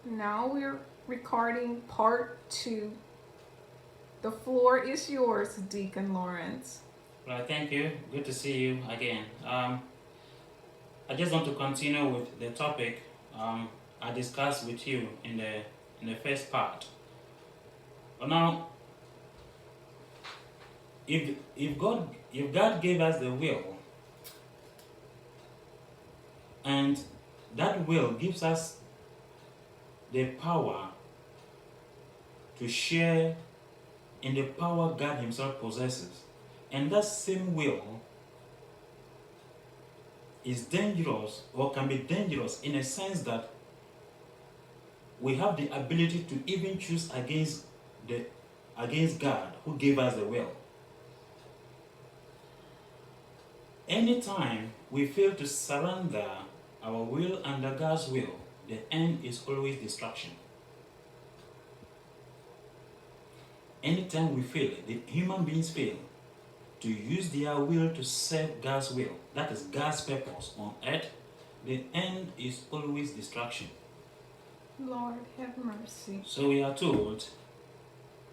Now we're recording part two. The floor is yours, Deacon Lawrence. Right, thank you. Good to see you again. I just want to continue with the topic I discussed with you in the first part. But now, if God gave us the will, and that will gives us the power to share in the power God Himself possesses, and that same will is dangerous or can be dangerous in a sense that we have the ability to even choose against God who gave us the will. Anytime we fail to surrender our will under God's will, the end is always destruction. Anytime we fail, the human beings fail to use their will to serve God's will, that is God's purpose on earth, the end is always destruction. Lord, have mercy. So we are told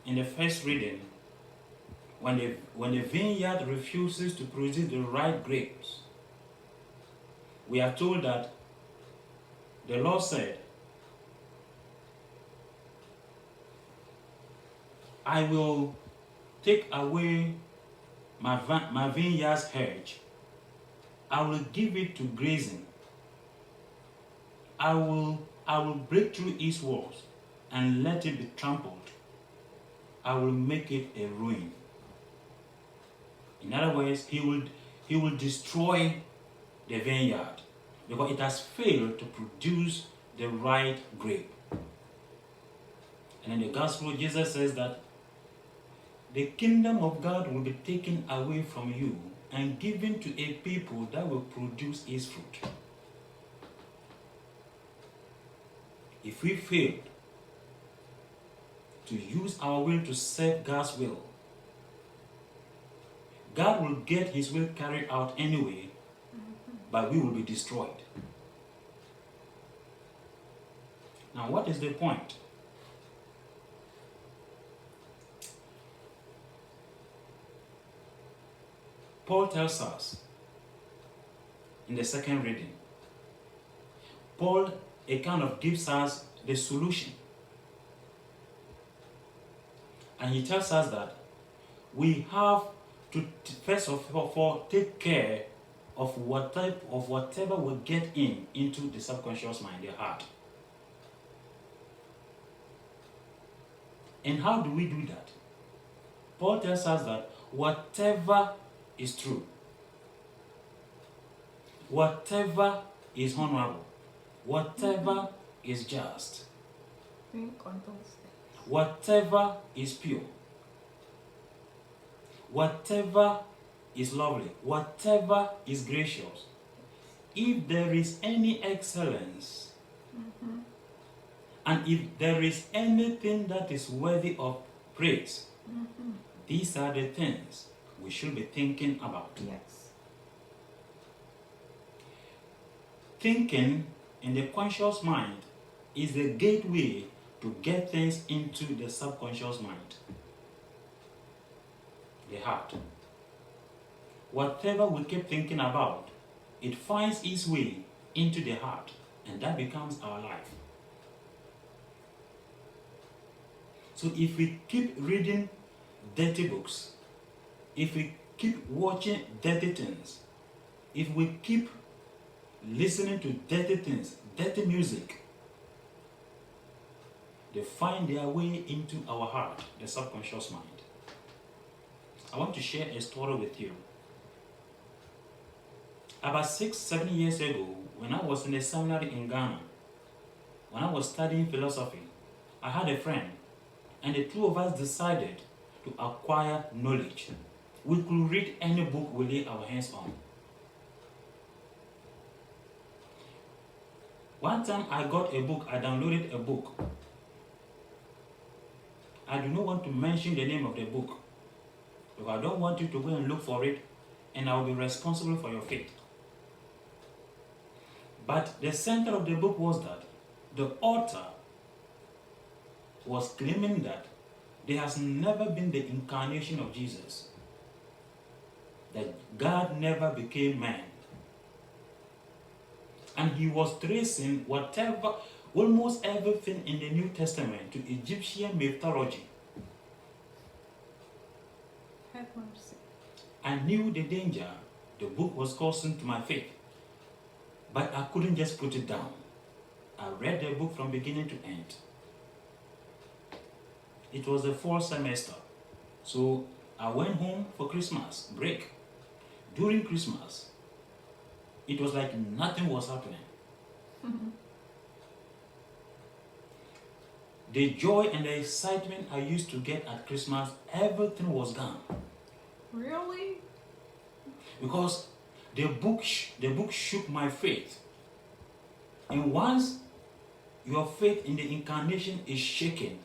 in the first reading, when the vineyard refuses to produce the right grapes, we are told that the Lord said, I will take away my vineyard's hedge. I will give it to grazing. I will break through its walls and let it be trampled. I will make it a ruin. In other words, he will destroy the vineyard because it has failed to produce the right grape. And in the gospel, Jesus says that the kingdom of God will be taken away from you and given to a people that will produce its fruit. If we fail to use our will to serve God's will, God will get His will carried out anyway, but we will be destroyed. Now, what is the point? Paul tells us in the second reading, Paul kind of gives us the solution. And he tells us that we have to first of all take care of whatever will get into the subconscious mind, the heart. And how do we do that? Paul tells us that whatever is true, whatever is honorable, whatever is just, Think on those things. whatever is pure, whatever is lovely, whatever is gracious, if there is any excellence, and if there is anything that is worthy of praise, these are the things we should be thinking about. Yes. Thinking in the conscious mind is the gateway to get things into the subconscious mind, the heart. Whatever we keep thinking about, it finds its way into the heart, and that becomes our life. So if we keep reading dirty books, if we keep watching dirty things, if we keep listening to dirty things, dirty music, they find their way into our heart, the subconscious mind. I want to share a story with you. About 6-7 years ago, when I was in a seminary in Ghana, when I was studying philosophy, I had a friend, and the two of us decided to acquire knowledge. We could read any book we lay our hands on. One time I got a book, I downloaded a book. I do not want to mention the name of the book because I don't want you to go and look for it, and I will be responsible for your fate. But the center of the book was that the author was claiming that there has never been the incarnation of Jesus, that God never became man. And he was tracing almost everything in the New Testament to Egyptian mythology. Have mercy. I knew the danger the book was causing to my faith, but I couldn't just put it down. I read the book from beginning to end. It was the fall semester, so I went home for Christmas break. During Christmas, it was like nothing was happening. The joy and the excitement I used to get at Christmas, everything was gone. Really? Because the book shook my faith. And once your faith in the incarnation is shaken,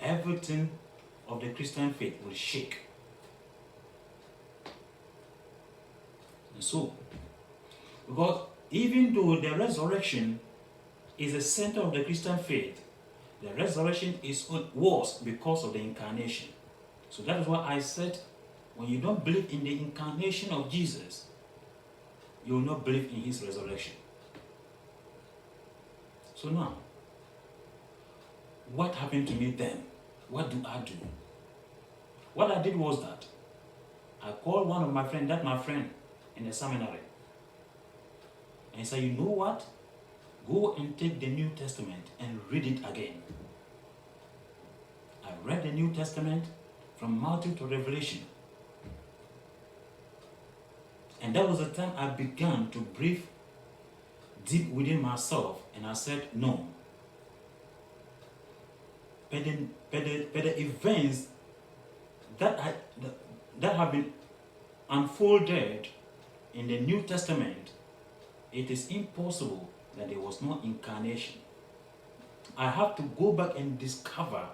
everything of the Christian faith will shake. And so, because even though the resurrection is the center of the Christian faith, the resurrection was because of the incarnation. So that is why I said, when you don't believe in the incarnation of Jesus, you will not believe in his resurrection. So now, what happened to me then? What do I do? What I did was that I called one of my friends, that's my friend in the seminary, and I said, you know what? Go and take the New Testament and read it again. I read the New Testament from Matthew to Revelation. And that was the time I began to breathe deep within myself, and I said, no. But the events that have been unfolded in the New Testament, it is impossible that there was no incarnation. I have to go back and discover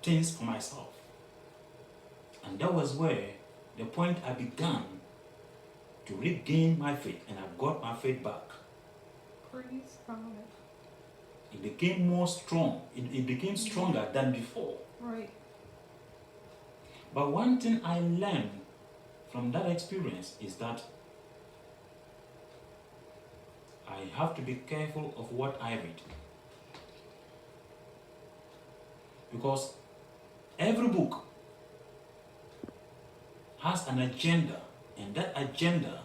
things for myself. And that was where the point I began to regain my faith, and I got my faith back. Praise God. It became more strong. It became stronger than before. Right. But one thing I learned from that experience is that I have to be careful of what I read. Because every book has an agenda, and that agenda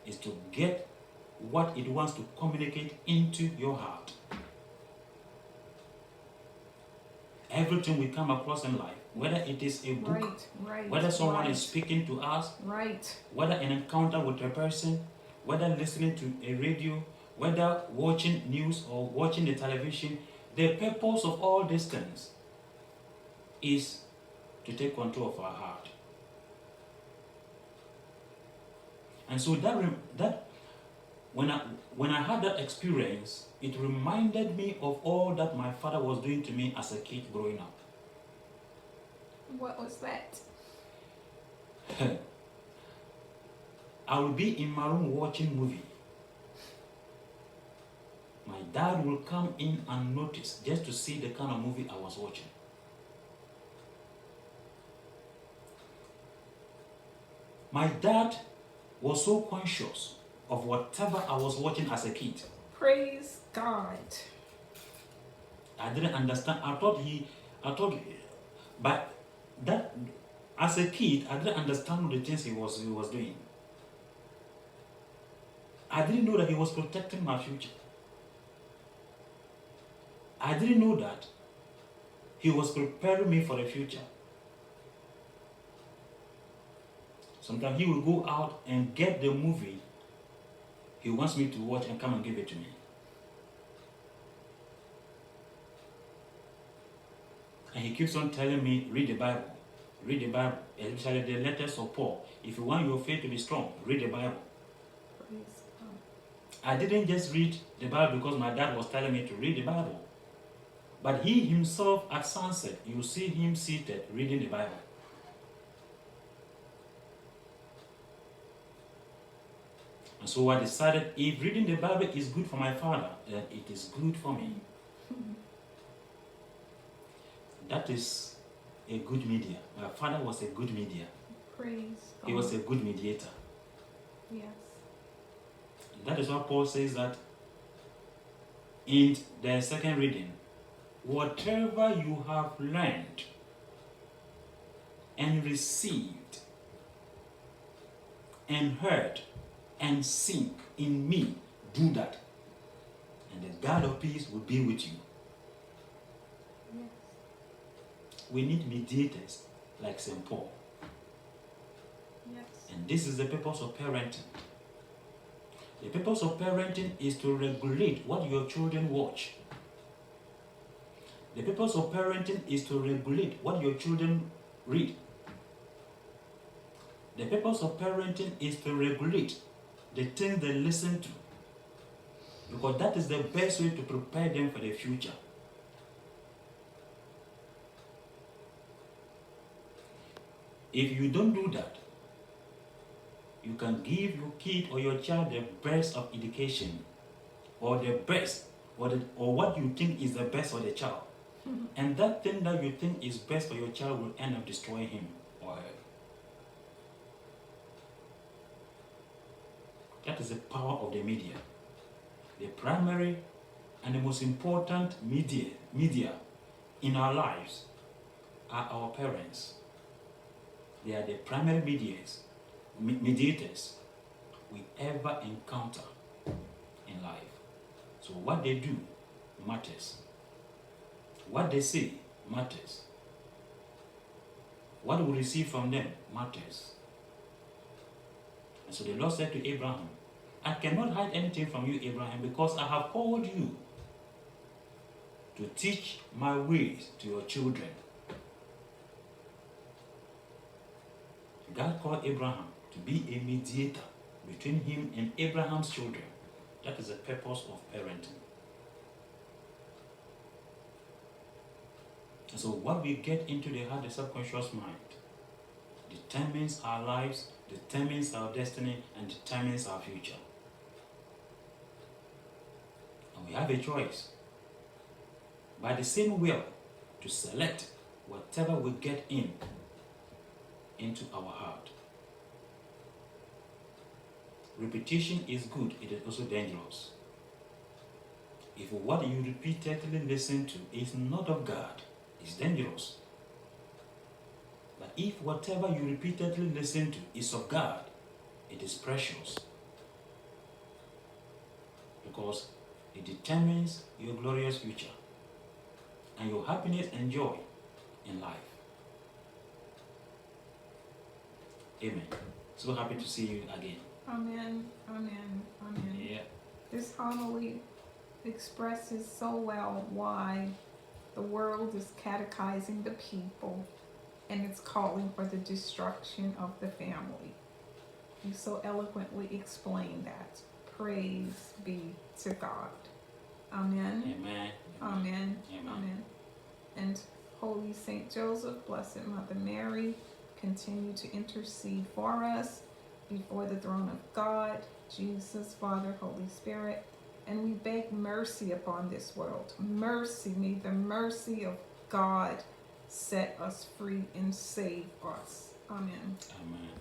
is to get what it wants to communicate into your heart. Everything we come across in life, whether it is a book, whether someone is speaking to us, whether an encounter with a person, whether listening to a radio, whether watching news or watching the television, the purpose of all these things is to take control of our heart. And so that when I had that experience, it reminded me of all that my father was doing to me as a kid growing up. What was that? I will be in my room watching movie. My dad will come in and notice just to see the kind of movie I was watching. My dad was so conscious of whatever I was watching as a kid. Praise God. I didn't understand. I thought, but that as a kid, I didn't understand the things he was doing. I didn't know that he was protecting my future. I didn't know that he was preparing me for the future. Sometimes he will go out and get the movie he wants me to watch and come and give it to me. And he keeps on telling me, read the Bible. Read the Bible, especially the letters of Paul. If you want your faith to be strong, read the Bible. Praise God. I didn't just read the Bible because my dad was telling me to read the Bible. But he himself at sunset, you see him seated reading the Bible. And so I decided, if reading the Bible is good for my father, then it is good for me. That is a good media. My father was a good media. Praise God. He was a good mediator. Yes. That is why Paul says that in the second reading, whatever you have learned and received and heard and seen in me, do that. And the God of peace will be with you. Yes. We need mediators like St. Paul. Yes. And this is the purpose of parenting. The purpose of parenting is to regulate what your children watch. The purpose of parenting is to regulate what your children read. The purpose of parenting is to regulate the things they listen to. Because that is the best way to prepare them for the future. If you don't do that, you can give your kid or your child the best of education, or the best, or what you think is the best for the child. And that thing that you think is best for your child will end up destroying him or her. That is the power of the media. The primary and the most important media in our lives are our parents. They are the primary mediators we ever encounter in life. So what they do matters. What they say matters. What we receive from them matters. And so the Lord said to Abraham, I cannot hide anything from you, Abraham, because I have called you to teach my ways to your children. God called Abraham to be a mediator between him and Abraham's children. That is the purpose of parenting. And so what we get into the heart, the subconscious mind, determines our lives, determines our destiny, and determines our future. And we have a choice, by the same will, to select whatever we get into our heart. Repetition is good, it is also dangerous. If what you repeatedly listen to is not of God, it's dangerous. But if whatever you repeatedly listen to is of God, it is precious. Because it determines your glorious future and your happiness and joy in life. Amen. So happy to see you again. Amen. Amen. Amen. Yeah. This homily expresses so well why the world is catechizing the people and it's calling for the destruction of the family. You so eloquently explained that. Praise be to God. Amen. Amen. Amen. Amen. Amen. And Holy Saint Joseph, Blessed Mother Mary, continue to intercede for us before the throne of God, Jesus, Father, Holy Spirit. And we beg mercy upon this world. Mercy, may the mercy of God set us free and save us. Amen. Amen.